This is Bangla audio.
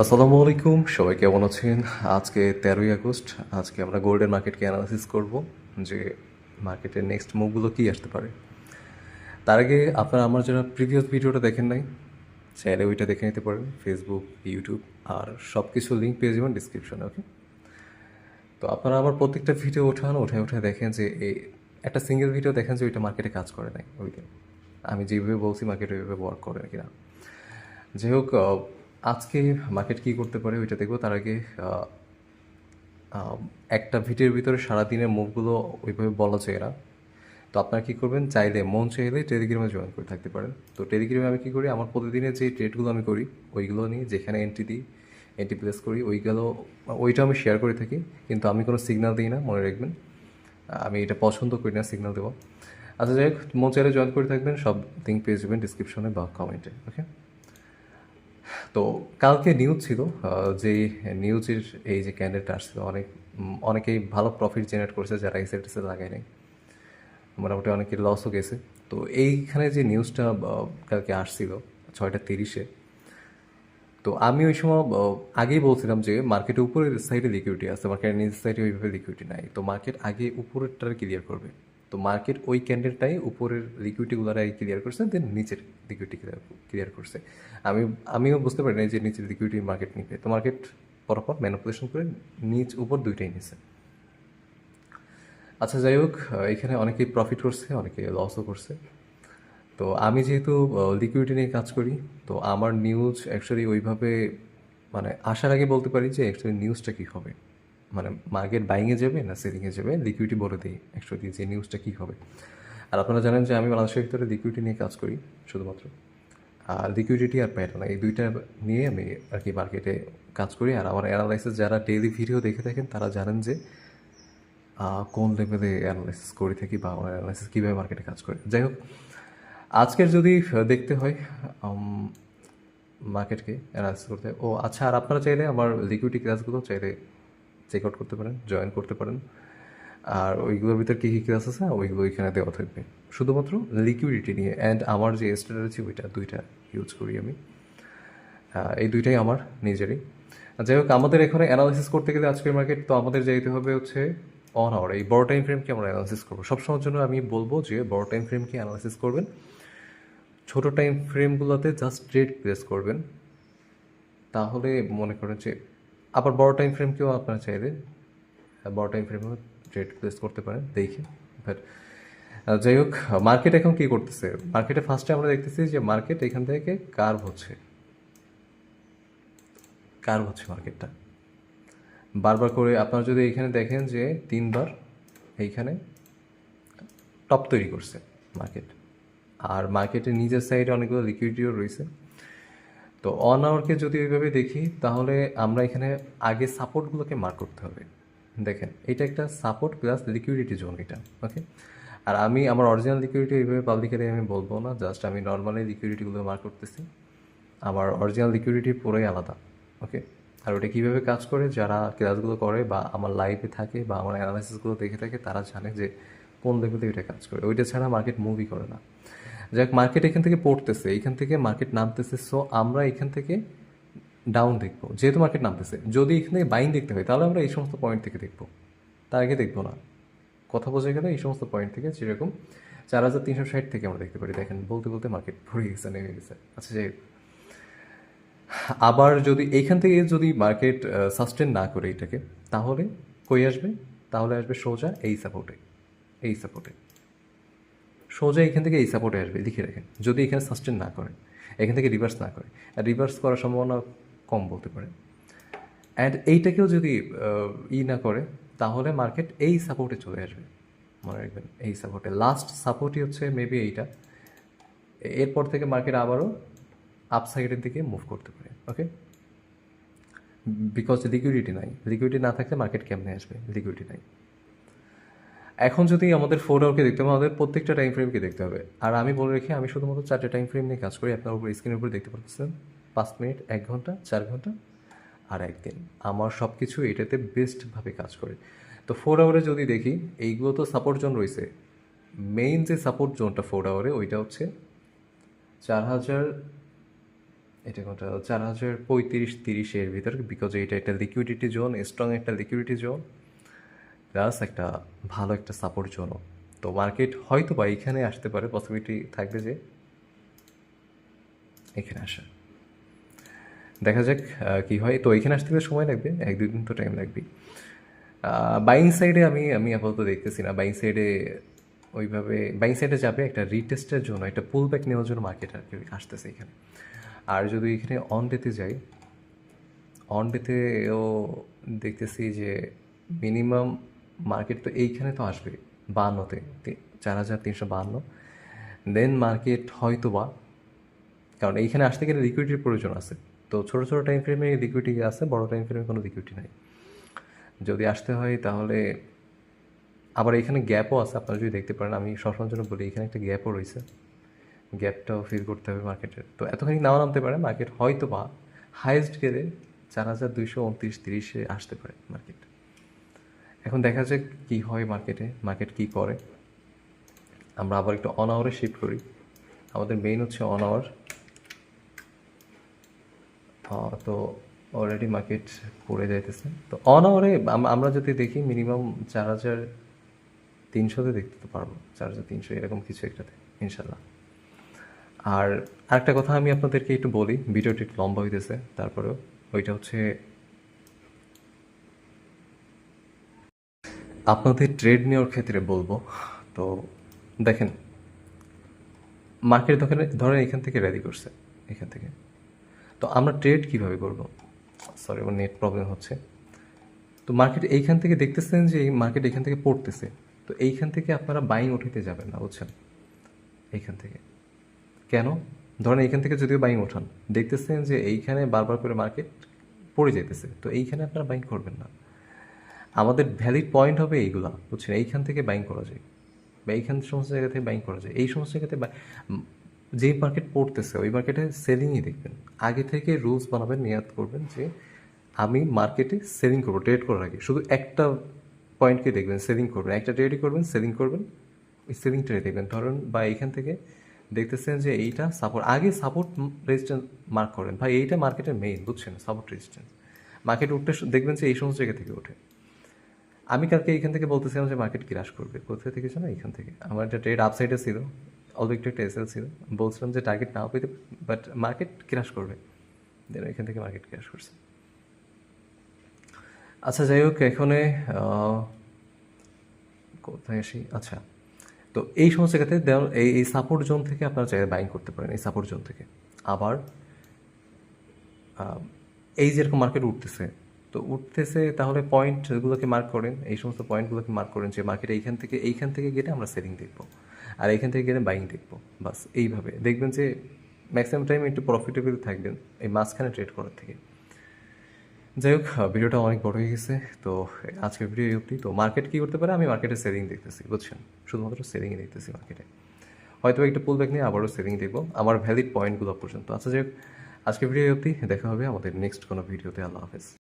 আসসালামু আলাইকুম, সবাই কেমন আছেন? আজকে 13ই আগস্ট। আজকে আমরা গোল্ডেন মার্কেটকে অ্যানালাইসিস করব যে মার্কেটের নেক্সট মুভগুলো কী আসতে পারে। তার আগে আপনারা আমার যারা প্রিভিয়াস ভিডিওটা দেখেন নাই, চাইলে ওইটা দেখে নিতে পারেন। ফেসবুক, ইউটিউব আর সব কিছু লিঙ্ক পেয়ে যাবেন ডিসক্রিপশনে। ওকে, তো আপনারা আমার প্রত্যেকটা ভিডিও উঠে দেখেন যে এই একটা সিঙ্গেল ভিডিও দেখেন যে ওইটা মার্কেটে কাজ করে নাই। ওইটা আমি যেভাবে বলছি মার্কেট ওইভাবে ওয়ার্ক করে কিনা। যাই হোক, আজকে মার্কেট কী করতে পারে ওইটা দেখবো। তার আগে একটা ভিডিওর ভিতরে সারাদিনের মুভগুলো ওইভাবে বলা যায় না। তো আপনারা কী করবেন, চাইলে মন চাইলে টেলিগ্রামে জয়েন করে থাকতে পারেন। তো টেলিগ্রামে আমি কী করি, আমার প্রতিদিনের যে ট্রেডগুলো আমি করি ওইগুলো নিয়ে যেখানে এন্ট্রি দিই, এন্ট্রি প্লেস করি, ওইটা আমি শেয়ার করে থাকি। কিন্তু আমি কোনো সিগন্যাল দিই না, মনে রাখবেন। আমি এটা পছন্দ করি না সিগন্যাল দেওয়া। আচ্ছা, যাই হোক, মন চাইলে জয়েন করে থাকবেন। সব লিঙ্ক পেয়ে যাবেন ডিসক্রিপশনে বা কমেন্টে। ওকে, তো কালকে নিউজ ছিল, যেই নিউজের এই যে ক্যান্ডিডেট আসছিল অনেকেই ভালো প্রফিট জেনারেট করেছে যারা এসএলটিসে লাগায় নাই। মোটামুটি অনেকের লসও গেছে। তো এইখানে যে নিউজটা কালকে আসছিল 6টা 30-এ, তো আমি ওই সময় আগেই বলছিলাম যে মার্কেটের উপরের সাইডে লিকুইডিটি আছে, মার্কেটের নিচের সাইডে ওইভাবে লিকুইডিটি নাই। তো মার্কেট আগে উপরেরটা ক্লিয়ার করবে। তো মার্কেট ওই ক্যান্ডেলটাই উপরের লিকুইডিটিগুলো আগে ক্লিয়ার করছে, দেন নিচের লিকুইডিটি ক্লিয়ার করছে। আমিও বুঝতে পারি না যে নিচের লিকুইডিটি মার্কেট নিবে। তো মার্কেট পরপর ম্যানিপুলেশন করে নিচ উপর দুইটাই নিছে। আচ্ছা, যাই হোক, এখানে অনেকেই প্রফিট করছে, অনেকে লসও করছে। তো আমি যেহেতু লিকুইডিটি নিয়ে কাজ করি, তো আমার নিউজ অ্যাকচুয়ালি ওইভাবে মানে আসার আগে বলতে পারি যে অ্যাকচুয়ালি নিউজটা কী হবে, মানে মার্কেট বাইংয়ে যাবে না সেলিংয়ে যাবে, লিকুইডিটি বলে দিই অ্যাকচুয়ালি যে নিউজটা কী হবে। আর আপনারা জানেন যে আমি বাংলাদেশের ভিতরে লিকুইডিটি নিয়ে কাজ করি শুধুমাত্র। আর লিকুইডিটি আর প্যাটার্ন, এই দুইটা নিয়ে আমি আর কি মার্কেটে কাজ করি। আর আমার অ্যানালাইসিস যারা ডেইলি ভিডিও দেখে থাকেন তারা জানেন যে কোন লেভেলে অ্যানালাইসিস করে থাকি বা আমার অ্যানালাইসিস কীভাবে মার্কেটে কাজ করে। যাই হোক, আজকের যদি দেখতে হয় মার্কেটকে অ্যানালাইসিস করতে, ও আচ্ছা, আর আপনারা চাইলে আমার লিকুইডিটি ক্লাসগুলো চাইলে চেক আউট করতে পারেন, জয়েন করতে পারেন। আর ওইগুলোর ভিতর কী কী ক্লাস আছে ওইগুলো এখানে দেওয়া থাকবে, শুধুমাত্র লিকুইডিটি নিয়ে। অ্যান্ড আমার যে স্ট্র্যাটেজি ওইটা দুইটা ইউজ করি আমি। এই দুইটাই আমার নিজেরই। যাই হোক, আমাদের এখানে অ্যানালাইসিস করতে গেলে আজকের মার্কেট, তো আমাদের যাইতে হবে হচ্ছে অন আওয়ার। এই বড় টাইম ফ্রেমকে আমরা অ্যানালাইসিস করবো সবসময়ের জন্য। আমি বলবো যে বড় টাইম ফ্রেমকে অ্যানালাইসিস করবেন, ছোটো টাইম ফ্রেমগুলোতে জাস্ট ট্রেড প্লেস করবেন। তাহলে মনে করেন যে আবার বড় টাইম ফ্রেমকেও আপনারা চাইলে বড় টাইম ফ্রেমেও ট্রেড প্লেস করতে পারেন দেখে। বাট যাই হোক, মার্কেট এখন কী করতেছে, মার্কেটে ফার্স্টে আমরা দেখতেছি যে মার্কেট এখান থেকে কার্ভ হচ্ছে মার্কেটটা বারবার করে। আপনারা যদি এখানে দেখেন যে 3বার এইখানে টপ তৈরি করছে মার্কেট। আর মার্কেটের নিজের সাইডে অনেকগুলো লিকুইডিটিও রয়েছে। তো অন আওয়ারকে যদি ওইভাবে দেখি তাহলে আমরা এখানে আগে সাপোর্টগুলোকে মার্ক করতে হবে। দেখেন, এটা একটা সাপোর্ট প্লাস লিকুইডিটি জোন এটা। ওকে, আর আমি আমার অরিজিনাল লিকুইডিটি এইভাবে পাবলিকালি আমি বলবো না, জাস্ট আমি নর্মালি লিকুইডিটিগুলো মার্ক করতেছি। আমার অরিজিনাল লিকুইডিটি পুরোই আলাদা। ওকে, আর ওটা কীভাবে কাজ করে যারা ক্লাসগুলো করে বা আমার লাইভে থাকে বা আমার অ্যানালাইসিসগুলো দেখে থাকে তারা জানে যে কোন লেভেলে ওইটা কাজ করে। ওইটা ছাড়া মার্কেট মুভই করে না। যাক, মার্কেট এখান থেকে পড়তেছে, এখান থেকে মার্কেট নামতেছে। সো আমরা এখান থেকে ডাউন দেখবো, যেহেতু মার্কেট নামতেছে। যদি এখান থেকে বাইং দেখতে হয় তাহলে আমরা এই সমস্ত পয়েন্ট থেকে দেখবো, তার আগে দেখবো না। কথা বোঝা গেলে এই সমস্ত পয়েন্ট থেকে, যেরকম 4360 থেকে আমরা দেখতে পারি। দেখেন, বলতে বলতে মার্কেট ভরে গেছে, নেমে গেছে। আচ্ছা, যাই হোক, আবার যদি এইখান থেকে যদি মার্কেট সাস্টেন না করে এটাকে, তাহলে কই আসবে, তাহলে আসবে সোজা এই সাপোর্টে, সোজা এখান থেকে এই সাপোর্টে আসবে। লিখে রাখেন, যদি এখানে সাস্টেন না করে, এখান থেকে রিভার্স না করে, আর রিভার্স করার সম্ভাবনা কম বলতে পারে। অ্যান্ড এইটাকেও যদি না করে তাহলে মার্কেট এই সাপোর্টে চলে আসবে। মনে রাখবেন, এই সাপোর্টে লাস্ট সাপোর্টই হচ্ছে মেবি এইটা। এরপর থেকে মার্কেট আবারও আপসাইডের দিকে মুভ করতে পারে। ওকে, বিকজ লিকুইডিটি না থাকলে মার্কেট কেমনে আসবে, লিকুইডিটি নাই। এখন যদি আমাদের 4 আওয়ারকে দেখতে হবে, আমাদের প্রত্যেকটা টাইম ফ্রেমকে দেখতে হবে। আর আমি বলে রেখে, আমি শুধুমাত্র 4টে টাইম ফ্রেম নিয়ে কাজ করি। আপনার উপর স্ক্রিনের উপর দেখতে পাচ্ছেন 5 মিনিট, 1 ঘন্টা, 4 ঘন্টা আর 1 দিন। আমার সব কিছু এটাতে বেস্টভাবে কাজ করে। তো 4 আওয়ারে যদি দেখি, এইগুলো তো সাপোর্ট জোন রয়েছে। মেইন যে সাপোর্ট জোনটা 4 আওয়ারে, ওইটা হচ্ছে 4000 এটা কোনটা 4035-30 এর ভিতরে, বিকজ এটা একটা লিকুইডিটি জোন, স্ট্রং একটা লিকুইডিটি জোন, প্লাস একটা ভালো একটা সাপোর্ট জোনও। তো মার্কেট হয়তো বা এইখানে আসতে পারে, পসিবিলিটি থাকবে যে এখানে আসে। দেখা যাক কী হয়। তো এখানে আসতে গেলে সময় লাগবে, 1-2 দিন তো টাইম লাগবেই। বাইং সাইডে আমি আপাতত দেখতেছি না। বাইং সাইডে ওইভাবে বাইং সাইডে যাবে একটা রিটেস্টের জন্য, একটা পুল ব্যাক নেওয়ার জন্য মার্কেট আর কি আসতেছে এখানে। আর যদি এখানে অন ডেতে যাই, অন ডেতেও দেখতেছি যে মিনিমাম মার্কেট তো এইখানে তো আসবে 52-তে, 4352। দেন মার্কেট হয়তো বা, কারণ এইখানে আসতে গেলে লিকুইডিটির প্রয়োজন আছে। তো ছোটো ছোটো টাইম ফ্রেমে লিকুইডিটি আছে, বড় টাইম ফ্রেমে কোনো লিকুইডিটি নাই। যদি আসতে হয় তাহলে আবার এখানে গ্যাপও আছে, আপনারা যদি দেখতে পারেন। আমি সবসময়ের জন্য বলি এখানে একটা গ্যাপও রয়েছে, গ্যাপটাও ফিল করতে হবে মার্কেটের। তো এতখানি নাও নামতে পারে মার্কেট, হয়তো বা হাইয়েস্ট গেলে 4229-30-এ আসতে পারে মার্কেট। এখন দেখা যাক কী হয় মার্কেটে, মার্কেট কী করে। আমরা আবার একটু অন আওয়ারে শিফট করি। আমাদের মেইন হচ্ছে অন আওয়ার। তো অলরেডি মার্কেট পড়ে যাইতেছে। তো অন আওয়ারে আমরা যদি দেখি মিনিমাম 4300-তে দেখতে তো পারবো, 4300 এরকম কিছু একটাতে ইনশাল্লাহ। আর আরেকটা কথা আমি আপনাদেরকে একটু বলি, ভিডিওটি একটু লম্বা হইতেছে, তারপরেও ওইটা হচ্ছে আপনাদের ট্রেড নেওয়ার ক্ষেত্রে বলবো। তো দেখেন মার্কেট ধরেন এখান থেকে র্যালি করছে, এখান থেকে। তো আমরা ট্রেড কীভাবে করব? সরি, আমার নেট প্রবলেম হচ্ছে। তো মার্কেট এইখান থেকে দেখতেছেন যে এই মার্কেট এখান থেকে পড়তেছে, তো এইখান থেকে আপনারা বাইং উঠাইতে যাবেন না, বুঝছেন? এইখান থেকে কেন? ধরেন এইখান থেকে যদিও বাইং ওঠান, দেখতেছেন যে এইখানে বারবার করে মার্কেট পড়ে যেতেছে, তো এইখানে আপনারা বাইং করবেন না। আমাদের ভ্যালিড পয়েন্ট হবে এইগুলা, বুঝছেন? এইখান থেকে বাইং করা যায়, বা এইখান সমস্ত জায়গা থেকে বাইং করা যায়। এই সমস্ত জায়গাতে যে মার্কেট পড়তেছে ওই মার্কেটে সেলিংই দেখবেন। আগে থেকে রুলস বানাবেন, নিয়াত করবেন যে আমি মার্কেটে সেলিং করবো, ট্রেড করার আগে শুধু একটা পয়েন্টকে দেখবেন, সেলিং করবেন। একটা ট্রেডই করবেন, সেলিং করবেন, ওই সেলিং ট্রেড দেখবেন। ধরুন বা এইখান থেকে দেখতেছেন যে এইটা সাপোর্ট, আগে সাপোর্ট রেজিস্ট্যান্স মার্ক করেন ভাই, এইটা মার্কেটের মেইন, বুঝছেন? সাপোর্ট রেজিস্ট্যান্স মার্কেট উঠতে দেখবেন যে এই সমস্ত জায়গা থেকে ওঠে। আমি কালকে এইখান থেকে বলতেছিলাম যে মার্কেট ক্রাশ করবে, কোথায় থেকে জানো? এইখান থেকে। আমার একটা ট্রেড আপসাইডে ছিল, অল্প একটু একটা এসএল ছিল, বলছিলাম যে টার্গেট নাও পেতে, বাট মার্কেট ক্রাশ করবে। দেন এখান থেকে মার্কেট ক্রাশ করছে। আচ্ছা যাই হোক, এখানে কোথায় আসি? আচ্ছা, তো এই সমস্ত জায়গাতে এই সাপোর্ট জোন থেকে আপনারা চাইলে বাইং করতে পারেন, এই সাপোর্ট জোন থেকে। আবার এই যেরকম মার্কেট উঠতেছে, তো উঠতেছে তাহলে পয়েন্টগুলোকে মার্ক করেন, এই সমস্ত পয়েন্টগুলোকে মার্ক করেন যে মার্কেট এইখান থেকে গেলে আমরা সেলিং দেখবো, আর এইখান থেকে গেলে বাইং দেখবো। বাস এইভাবে দেখবেন যে ম্যাক্সিমাম টাইম একটু প্রফিটেবল থাকবেন এই মাঝখানে ট্রেড করার থেকে। যাই হোক, ভিডিওটা অনেক বড় হয়ে গেছে, তো আজকের ভিডিও এই অবধি। তো মার্কেট কী করতে পারে, আমি মার্কেটে সেলিং দেখতেছি, বুঝছেন? শুধুমাত্র সেলিংই দেখতেছি মার্কেটে। হয়তো একটু পুল ব্যাক নিয়ে আবারও সেলিং দেখবো আমার ভ্যালিড পয়েন্টগুলো পর্যন্ত। আচ্ছা যাই হোক, আজকের ভিডিও অবধি, দেখা হবে আমাদের নেক্সট কোনো ভিডিওতে। আল্লাহ হাফেজ।